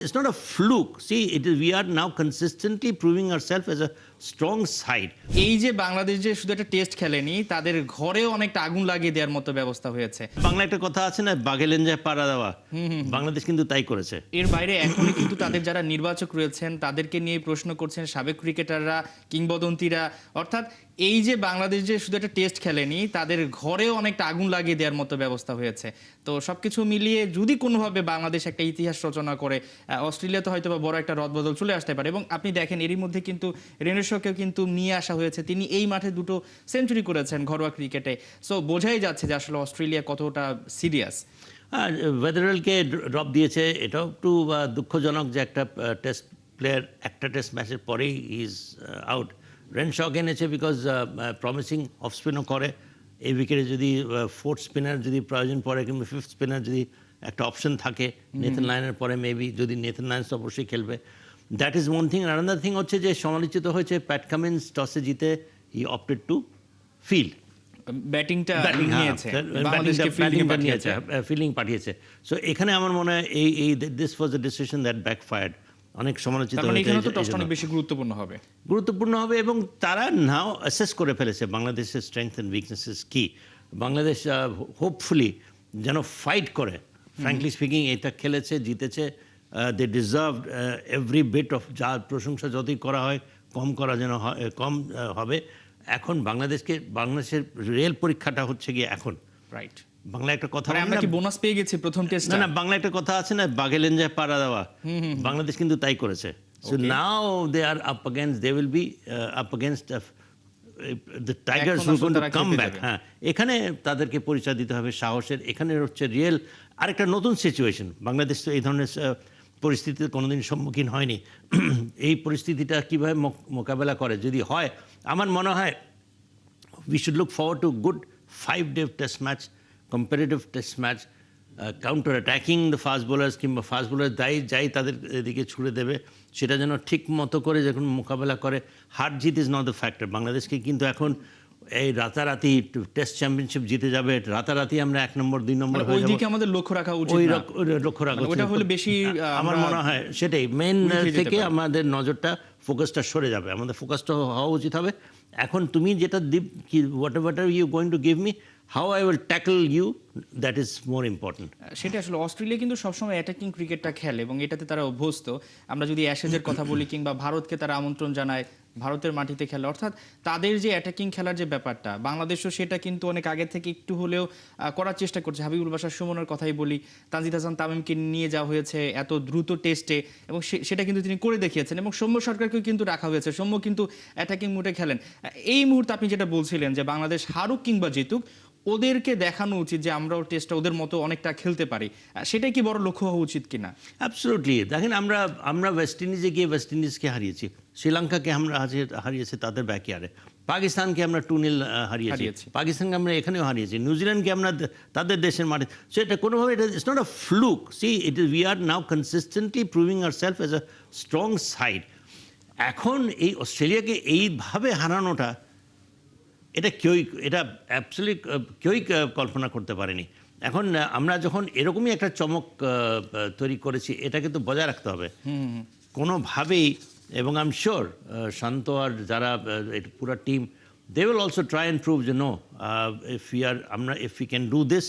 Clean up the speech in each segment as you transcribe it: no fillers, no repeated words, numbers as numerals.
It's not a fluke. See, we are now consistently proving ourselves as a strong side. এই যে বাংলাদেশ যে শুধু একটা টেস্ট খেলেনি, তাদের ঘরেও অনেকটা আগুন লাগিয়ে দেওয়ার মতো ব্যবস্থা হয়েছে। বাংলা একটা কথা আছে না, বাঘেলেন যায় পাড়া দেওয়া। বাংলাদেশ কিন্তু তাই করেছে। এর বাইরে এখনই কিন্তু তাদের যারা নির্বাচক রয়েছেন তাদেরকে নিয়ে প্রশ্ন করছেন সাবেক ক্রিকেটাররা, কিংবদন্তিরা। অর্থাৎ এই যে বাংলাদেশ যে শুধু একটা টেস্ট খেলেনি, তাদের ঘরেও অনেকটা আগুন লাগিয়ে দেওয়ার মতো ব্যবস্থা হয়েছে। তো সবকিছু মিলিয়ে যদি কোনোভাবে বাংলাদেশ একটা ইতিহাস রচনা করে, অস্ট্রেলিয়াতে হয়তো বা বড় একটা রদবদল চলে আসতে পারে। এবং আপনি দেখেন এরই মধ্যে কিন্তু রেনেশোকেও কিন্তু নিয়ে আসা হয়েছে। তিনি এই মাঠে 2টো সেঞ্চুরি করেছেন ঘরোয়া ক্রিকেটে। সো বোঝাই যাচ্ছে যে আসলে অস্ট্রেলিয়া কতটা সিরিয়াস। ওয়েদারওয়েলকে ড্রপ দিয়েছে, এটাও একটু দুঃখজনক যে একটা টেস্ট প্লেয়ার একটা টেস্ট ম্যাচের পরেই ইজ আউট। রেনশক এনেছে বিকজ প্রমিসিং অফ স্পিনও করে। এই উইকেটে যদি ফোর্থ স্পিনার যদি প্রয়োজন পড়ে কিংবা ফিফথ স্পিনার যদি একটা অপশন থাকে নেথন লায়নের পরে, মেবি যদি নেথন লায়ন্স অবশ্যই খেলবে। That is one thing. Another thing হচ্ছে যে সমালোচিত হয়েছে প্যাট কামিন্স টসে জিতে হি অপটেড টু ফিল্ড। ব্যাটিংটা নিয়েছে, ফিল্ডিং পাঠিয়েছে। সো এখানে আমার মনে হয় এই this was a decision that backfired. অনেক সমালোচিত অনেক বেশি গুরুত্বপূর্ণ হবে এবং তারা নাও অ্যাসেস করে ফেলেছে বাংলাদেশের স্ট্রেংথ অ্যান্ড উইকনেসেস কি। বাংলাদেশ হোপফুলি যেন ফাইট করে। ফ্র্যাঙ্কলি স্পিকিং এটা খেলেছে, জিতেছে, they deserve every bit of. যা প্রশংসা যতই করা হয় কম করা যেন কম হবে। এখন বাংলাদেশের রিয়েল পরীক্ষাটা হচ্ছে গিয়ে এখন। রাইট। বাংলা একটা কথা, আমরা কি বোনাস পেয়ে গেছি প্রথম টেস্টে? না, বাংলা একটা কথা আছে না, বাঘেলেন যায় পাড়া দেওয়া। বাংলাদেশ কিন্তু তাই করেছে। So now they are up against, they will be up against the tigers who going to come back. হ্যাঁ, এখানে তাদেরকে পরিচয় দিতে হবে সাহসের। এখানে হচ্ছে রিয়েল আরেকটা নতুন সিচুয়েশন। বাংলাদেশ তো এই ধরনের পরিস্থিতিতে কোনোদিন সম্মুখীন হয়নি। এই পরিস্থিতিটা কীভাবে মোকাবেলা করে যদি হয়, আমার মনে হয় we should look forward to good 5-day test match, competitive test match, counter attacking the fast bowlers কিংবা ফাস্ট বোলার যাই তাদের দিকে ছুড়ে দেবে সেটা যেন ঠিক মতো করে যখন মোকাবেলা করে। হার জিত ইজ নট দ্য ফ্যাক্টর। বাংলাদেশকে কিন্তু এখন এই রাতারাতি টেস্ট চ্যাম্পিয়নশিপ জিতে যাবে, রাতারাতি আমরা 1 নম্বর 2 নম্বর হয়ে যাব, আমাদের লক্ষ্য রাখা উচিত না। লক্ষ্য রাখা ওটা হলে বেশি আমার মনে হয় সেটাই মেন থেকে আমাদের নজরটা ফোকাসটা সরে যাবে। আমাদের ফোকাসটা হওয়া উচিত হবে এখন তুমি যেটা whatever you going to give me, how I will tackle you, that is more important. সেটা আসলে অস্ট্রেলিয়া কিন্তু সবসময় অ্যাটাকিং ক্রিকেটটা খেলে এবং এটাতে তারা অভ্যস্ত। আমরা যদি অ্যাশেজের কথা বলি কিংবা ভারতকে তারা আমন্ত্রণ জানায় ভারতের মাটিতে খেলে, অর্থাৎ তাদের যে অ্যাটাকিং খেলার যে ব্যাপারটা, বাংলাদেশও সেটা কিন্তু অনেক আগে থেকে একটু হলেও করার চেষ্টা করছে। হাবিবুল বাশার সুমনের কথাই বলি, তানজিদ হাসান তামিমকে নিয়ে যাওয়া হয়েছে এত দ্রুত টেস্টে এবং সেটা কিন্তু তিনি করে দেখিয়েছেন এবং সৌম্য সরকারকেও কিন্তু রাখা হয়েছে। সৌম্য কিন্তু অ্যাটাকিং মুডে খেলেন। এই মুহূর্তে আপনি যেটা বলছিলেন যে বাংলাদেশ হারুক কিংবা জিতুক, ওদেরকে দেখানো উচিত যে আমরাও টেস্টটা ওদের মতো অনেকটা খেলতে পারি। সেটাই কি বড় লক্ষ্য হওয়া উচিত কিনা? অ্যাবসলিউটলি। দেখেন আমরা ওয়েস্ট ইন্ডিজে গিয়ে ওয়েস্ট ইন্ডিজকে হারিয়েছি, শ্রীলঙ্কাকে আমরা হারিয়েছি তাদের ব্যাকইয়ার্ডে, পাকিস্তানকে আমরা 2-0 হারিয়েছি, পাকিস্তানকে আমরা এখানেও হারিয়েছি, নিউজিল্যান্ডকে আমরা তাদের দেশের মাঠে। সো এটা কোনোভাবে it's not a fluke. See we are now consistently proving ourself as a strong side. এখন এই অস্ট্রেলিয়াকে এইভাবে হারানোটা এটা অ্যাবসলিউটলি কেউই কল্পনা করতে পারেনি। এখন আমরা যখন এরকমই একটা চমক তৈরি করেছি, এটাকে তো বজায় রাখতে হবে কোনোভাবেই। এবং আই এম শিওর শান্ত আর যারা পুরো team, they will also try and prove যে no, if we can do this,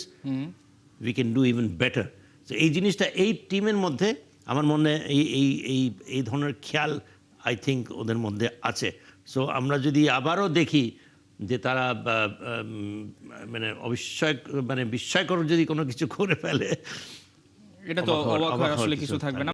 we can do even better. তো এই জিনিসটা এই টিমের মধ্যে আমার মনে এই ধরনের খেয়াল আই থিঙ্ক ওদের মধ্যে আছে। সো আমরা যদি আবারও দেখি যে তারা বিস্ময়কর যদি কোনো কিছু করে ফেলে, এটা তো অবাক হওয়ার আসলে কিছু থাকবে না।